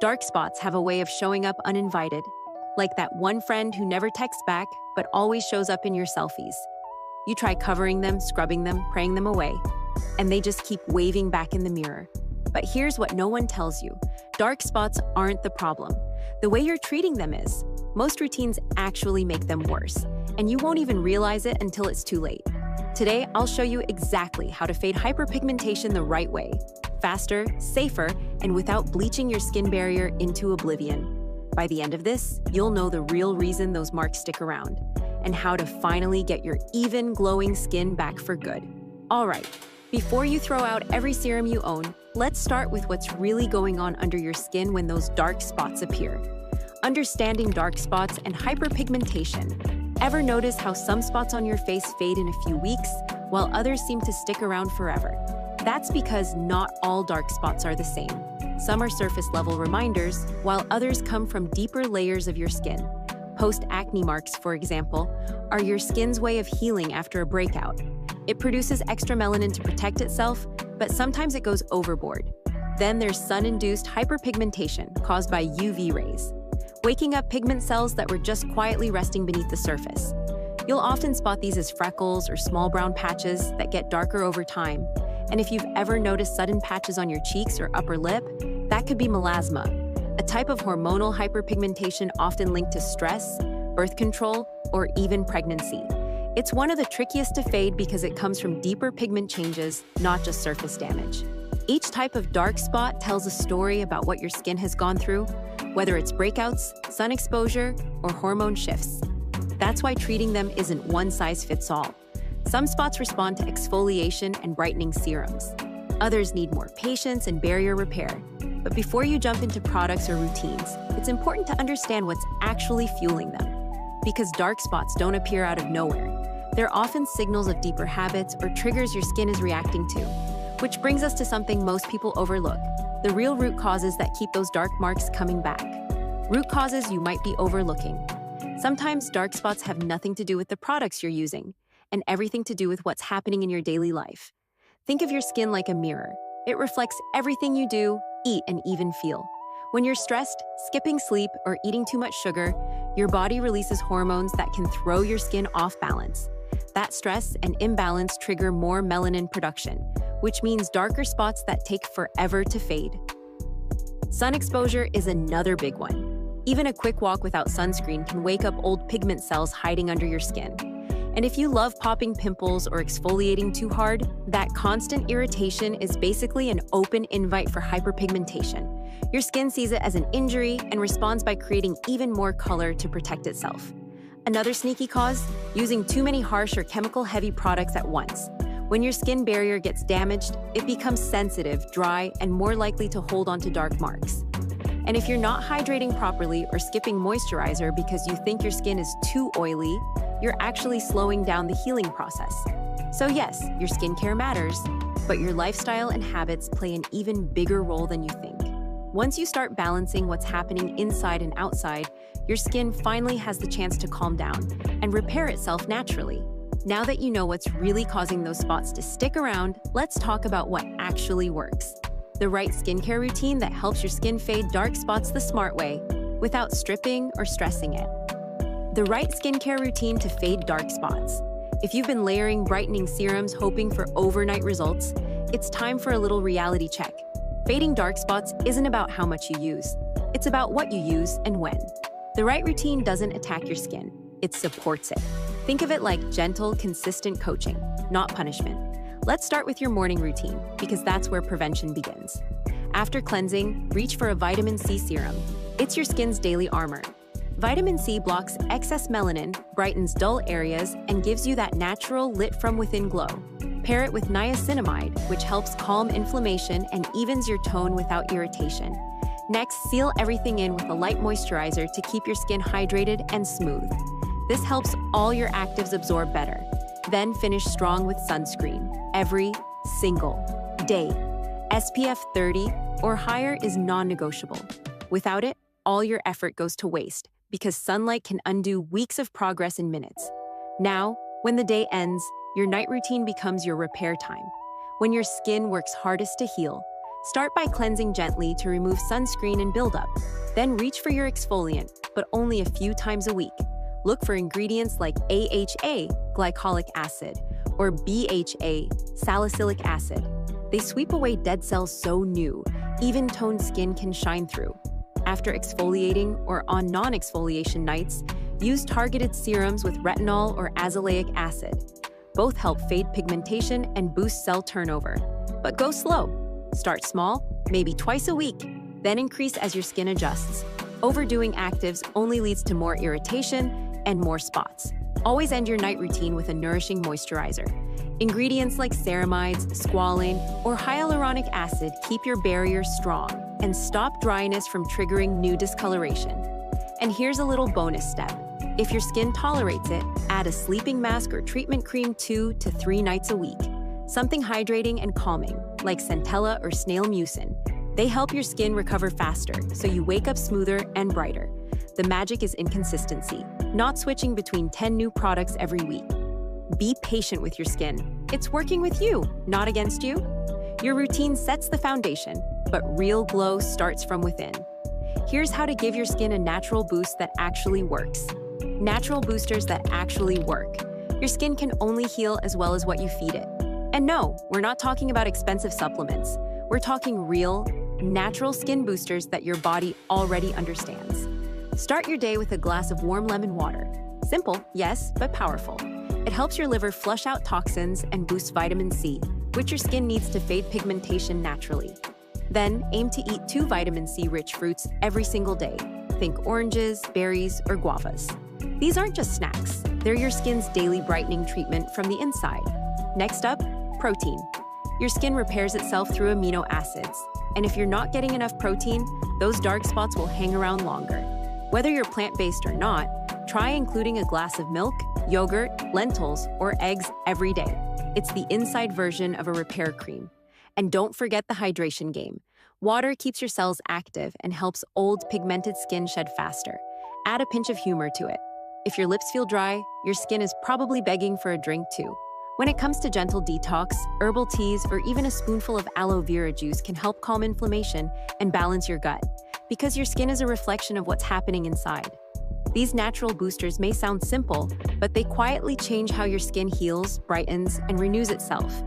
Dark spots have a way of showing up uninvited, like that one friend who never texts back but always shows up in your selfies. You try covering them, scrubbing them, praying them away, and they just keep waving back in the mirror. But here's what no one tells you. Dark spots aren't the problem. The way you're treating them is. Most routines actually make them worse, and you won't even realize it until it's too late. Today, I'll show you exactly how to fade hyperpigmentation the right way, faster, safer, and without bleaching your skin barrier into oblivion. By the end of this, you'll know the real reason those marks stick around, and how to finally get your even, glowing skin back for good. All right, before you throw out every serum you own, let's start with what's really going on under your skin when those dark spots appear. Understanding dark spots and hyperpigmentation. Ever notice how some spots on your face fade in a few weeks, while others seem to stick around forever? That's because not all dark spots are the same. Some are surface-level reminders, while others come from deeper layers of your skin. Post-acne marks, for example, are your skin's way of healing after a breakout. It produces extra melanin to protect itself, but sometimes it goes overboard. Then there's sun-induced hyperpigmentation caused by UV rays, waking up pigment cells that were just quietly resting beneath the surface. You'll often spot these as freckles or small brown patches that get darker over time. And if you've ever noticed sudden patches on your cheeks or upper lip, that could be melasma, a type of hormonal hyperpigmentation often linked to stress, birth control, or even pregnancy. It's one of the trickiest to fade because it comes from deeper pigment changes, not just surface damage. Each type of dark spot tells a story about what your skin has gone through, whether it's breakouts, sun exposure, or hormone shifts. That's why treating them isn't one size fits all. Some spots respond to exfoliation and brightening serums. Others need more patience and barrier repair. But before you jump into products or routines, it's important to understand what's actually fueling them. Because dark spots don't appear out of nowhere. They're often signals of deeper habits or triggers your skin is reacting to. Which brings us to something most people overlook: the real root causes that keep those dark marks coming back. Root causes you might be overlooking. Sometimes dark spots have nothing to do with the products you're using, and everything to do with what's happening in your daily life. Think of your skin like a mirror. It reflects everything you do, eat, and even feel. When you're stressed, skipping sleep, or eating too much sugar, your body releases hormones that can throw your skin off balance. That stress and imbalance trigger more melanin production, which means darker spots that take forever to fade. Sun exposure is another big one. Even a quick walk without sunscreen can wake up old pigment cells hiding under your skin. And if you love popping pimples or exfoliating too hard, that constant irritation is basically an open invite for hyperpigmentation. Your skin sees it as an injury and responds by creating even more color to protect itself. Another sneaky cause? Using too many harsh or chemical-heavy products at once. When your skin barrier gets damaged, it becomes sensitive, dry, and more likely to hold onto dark marks. And if you're not hydrating properly or skipping moisturizer because you think your skin is too oily, you're actually slowing down the healing process. So yes, your skincare matters, but your lifestyle and habits play an even bigger role than you think. Once you start balancing what's happening inside and outside, your skin finally has the chance to calm down and repair itself naturally. Now that you know what's really causing those spots to stick around, let's talk about what actually works. The right skincare routine that helps your skin fade dark spots the smart way, without stripping or stressing it. The right skincare routine to fade dark spots. If you've been layering brightening serums hoping for overnight results, it's time for a little reality check. Fading dark spots isn't about how much you use. It's about what you use and when. The right routine doesn't attack your skin. It supports it. Think of it like gentle, consistent coaching, not punishment. Let's start with your morning routine, because that's where prevention begins. After cleansing, reach for a vitamin C serum. It's your skin's daily armor. Vitamin C blocks excess melanin, brightens dull areas, and gives you that natural lit-from-within glow. Pair it with niacinamide, which helps calm inflammation and evens your tone without irritation. Next, seal everything in with a light moisturizer to keep your skin hydrated and smooth. This helps all your actives absorb better. Then finish strong with sunscreen, every single day. SPF 30 or higher is non-negotiable. Without it, all your effort goes to waste, because sunlight can undo weeks of progress in minutes. Now, when the day ends, your night routine becomes your repair time. When your skin works hardest to heal, Start by cleansing gently to remove sunscreen and buildup. Then reach for your exfoliant, but only a few times a week. Look for ingredients like AHA, glycolic acid, or BHA, salicylic acid. They sweep away dead cells so new, even toned skin can shine through. After exfoliating or on non-exfoliation nights, use targeted serums with retinol or azelaic acid. Both help fade pigmentation and boost cell turnover. But go slow. Start small, maybe twice a week, then increase as your skin adjusts. Overdoing actives only leads to more irritation and more spots. Always end your night routine with a nourishing moisturizer. Ingredients like ceramides, squalane, or hyaluronic acid keep your barrier strong and stop dryness from triggering new discoloration. And here's a little bonus step. If your skin tolerates it, add a sleeping mask or treatment cream 2 to 3 nights a week. Something hydrating and calming, like centella or snail mucin. They help your skin recover faster, so you wake up smoother and brighter. The magic is in consistency, not switching between 10 new products every week. Be patient with your skin. It's working with you, not against you. Your routine sets the foundation, but real glow starts from within. Here's how to give your skin a natural boost that actually works. Natural boosters that actually work. Your skin can only heal as well as what you feed it. And no, we're not talking about expensive supplements. We're talking real, natural skin boosters that your body already understands. Start your day with a glass of warm lemon water. Simple, yes, but powerful. It helps your liver flush out toxins and boosts vitamin C, which your skin needs to fade pigmentation naturally. Then, aim to eat 2 vitamin C-rich fruits every single day. Think oranges, berries, or guavas. These aren't just snacks. They're your skin's daily brightening treatment from the inside. Next up, protein. Your skin repairs itself through amino acids. And if you're not getting enough protein, those dark spots will hang around longer. Whether you're plant-based or not, try including a glass of milk, yogurt, lentils, or eggs every day. It's the inside version of a repair cream. And don't forget the hydration game. Water keeps your cells active and helps old, pigmented skin shed faster. Add a pinch of humor to it. If your lips feel dry, your skin is probably begging for a drink too. When it comes to gentle detox, herbal teas, or even a spoonful of aloe vera juice can help calm inflammation and balance your gut, because your skin is a reflection of what's happening inside. These natural boosters may sound simple, but they quietly change how your skin heals, brightens, and renews itself.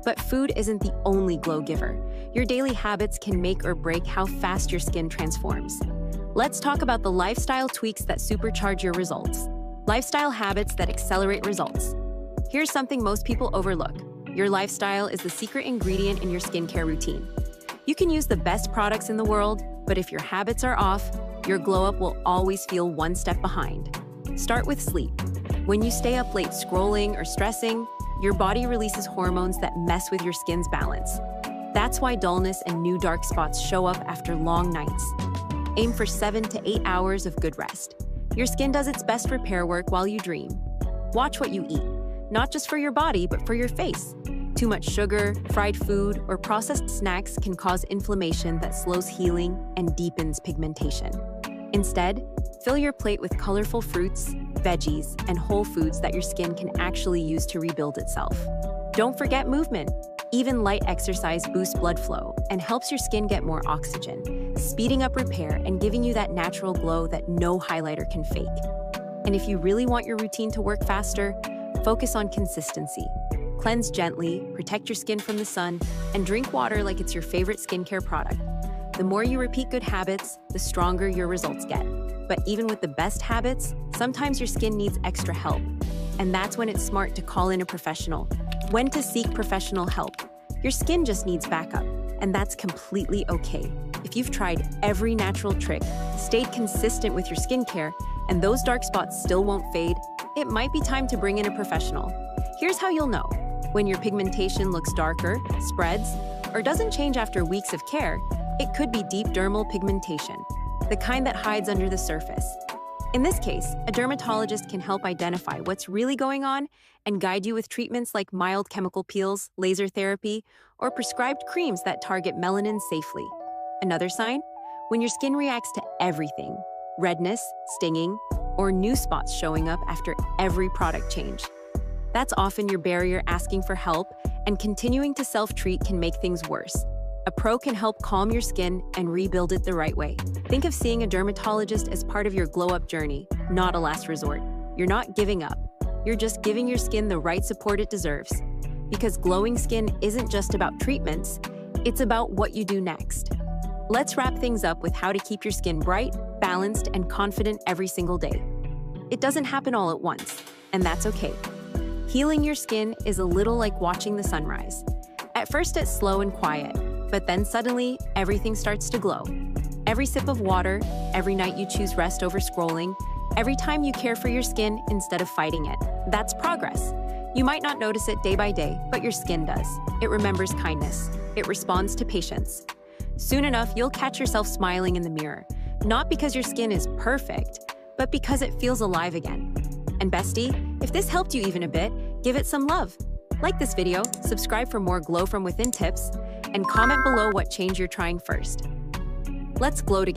But food isn't the only glow giver. Your daily habits can make or break how fast your skin transforms. Let's talk about the lifestyle tweaks that supercharge your results. Lifestyle habits that accelerate results. Here's something most people overlook. Your lifestyle is the secret ingredient in your skincare routine. You can use the best products in the world, but if your habits are off, your glow-up will always feel one step behind. Start with sleep. When you stay up late scrolling or stressing, your body releases hormones that mess with your skin's balance. That's why dullness and new dark spots show up after long nights. Aim for 7 to 8 hours of good rest. Your skin does its best repair work while you dream. Watch what you eat, not just for your body, but for your face. Too much sugar, fried food, or processed snacks can cause inflammation that slows healing and deepens pigmentation. Instead, fill your plate with colorful fruits, veggies, and whole foods that your skin can actually use to rebuild itself. Don't forget movement. Even light exercise boosts blood flow and helps your skin get more oxygen, speeding up repair and giving you that natural glow that no highlighter can fake. And if you really want your routine to work faster, focus on consistency. Cleanse gently, protect your skin from the sun, and drink water like it's your favorite skincare product. The more you repeat good habits, the stronger your results get. But even with the best habits, sometimes your skin needs extra help. And that's when it's smart to call in a professional. When to seek professional help. Your skin just needs backup, and that's completely okay. If you've tried every natural trick, stayed consistent with your skincare, and those dark spots still won't fade, it might be time to bring in a professional. Here's how you'll know. When your pigmentation looks darker, spreads, or doesn't change after weeks of care, it could be deep dermal pigmentation, the kind that hides under the surface. In this case, a dermatologist can help identify what's really going on and guide you with treatments like mild chemical peels, laser therapy, or prescribed creams that target melanin safely. Another sign? When your skin reacts to everything, redness, stinging, or new spots showing up after every product change. That's often your barrier asking for help, and continuing to self-treat can make things worse. A pro can help calm your skin and rebuild it the right way. Think of seeing a dermatologist as part of your glow-up journey, not a last resort. You're not giving up. You're just giving your skin the right support it deserves. Because glowing skin isn't just about treatments, it's about what you do next. Let's wrap things up with how to keep your skin bright, balanced, and confident every single day. It doesn't happen all at once, and that's okay. Healing your skin is a little like watching the sunrise. At first it's slow and quiet, but then suddenly everything starts to glow. Every sip of water, every night you choose rest over scrolling, every time you care for your skin instead of fighting it, that's progress. You might not notice it day by day, but your skin does. It remembers kindness. It responds to patience. Soon enough, you'll catch yourself smiling in the mirror, not because your skin is perfect, but because it feels alive again. And bestie, if this helped you even a bit, give it some love. Like this video, subscribe for more Glow from Within tips, and comment below what change you're trying first. Let's glow together.